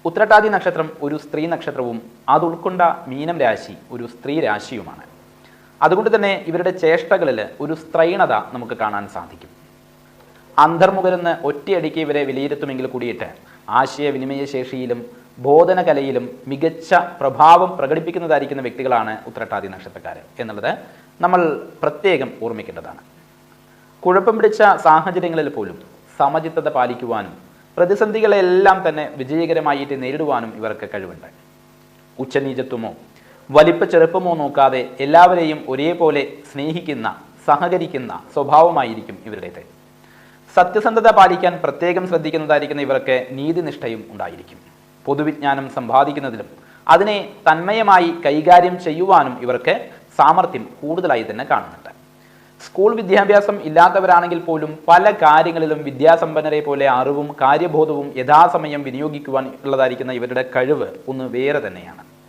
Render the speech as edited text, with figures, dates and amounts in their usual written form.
ഉത്രട്ടാതി നക്ഷത്രം ഒരു സ്ത്രീ നക്ഷത്രവും അത് ഉൾക്കൊണ്ട മീനം രാശി ഒരു സ്ത്രീ രാശിയുമാണ്. അതുകൊണ്ട് തന്നെ ഇവരുടെ ചേഷ്ടകളിൽ ഒരു സ്ത്രൈണത നമുക്ക് കാണാൻ സാധിക്കും. അന്തർമുഖരെന്ന് ഒറ്റയടിക്ക് ഇവരെ വിലയിരുത്തുമെങ്കിൽ കൂടിയിട്ട് ആശയവിനിമയ ശേഷിയിലും ബോധനകലയിലും മികച്ച പ്രഭാവം പ്രകടിപ്പിക്കുന്നതായിരിക്കുന്ന വ്യക്തികളാണ് ഉത്രട്ടാതി നക്ഷത്രക്കാർ എന്നുള്ളത് നമ്മൾ പ്രത്യേകം ഓർമ്മിക്കേണ്ടതാണ്. കുഴപ്പം പിടിച്ച സാഹചര്യങ്ങളിൽ പോലും സമചിത്തത പാലിക്കുവാനും പ്രതിസന്ധികളെല്ലാം തന്നെ വിജയകരമായിട്ട് നേരിടുവാനും ഇവർക്ക് കഴിവുണ്ട്. ഉച്ചനീചത്വമോ വലിപ്പ ചെറുപ്പമോ നോക്കാതെ എല്ലാവരെയും ഒരേപോലെ സ്നേഹിക്കുന്ന സഹകരിക്കുന്ന സ്വഭാവമായിരിക്കും ഇവരുടേത്. സത്യസന്ധത പാലിക്കാൻ പ്രത്യേകം ശ്രദ്ധിക്കുന്നതായിരിക്കുന്ന ഇവർക്ക് നീതിനിഷ്ഠയും ഉണ്ടായിരിക്കും. പൊതുവിജ്ഞാനം സമ്പാദിക്കുന്നതിലും അതിനെ തന്മയമായി കൈകാര്യം ചെയ്യുവാനും ഇവർക്ക് സാമർഥ്യം കൂടുതലായി തന്നെ കാണുന്നുണ്ട്. സ്കൂൾ വിദ്യാഭ്യാസം ഇല്ലാത്തവരാണെങ്കിൽ പോലും പല കാര്യങ്ങളിലും വിദ്യാസമ്പന്നരെ പോലെ അറിവും കാര്യബോധവും യഥാസമയം വിനിയോഗിക്കുവാൻ ഉള്ളതായിരിക്കുന്ന ഇവരുടെ കഴിവ് ഒന്ന് വേറെ തന്നെയാണ്.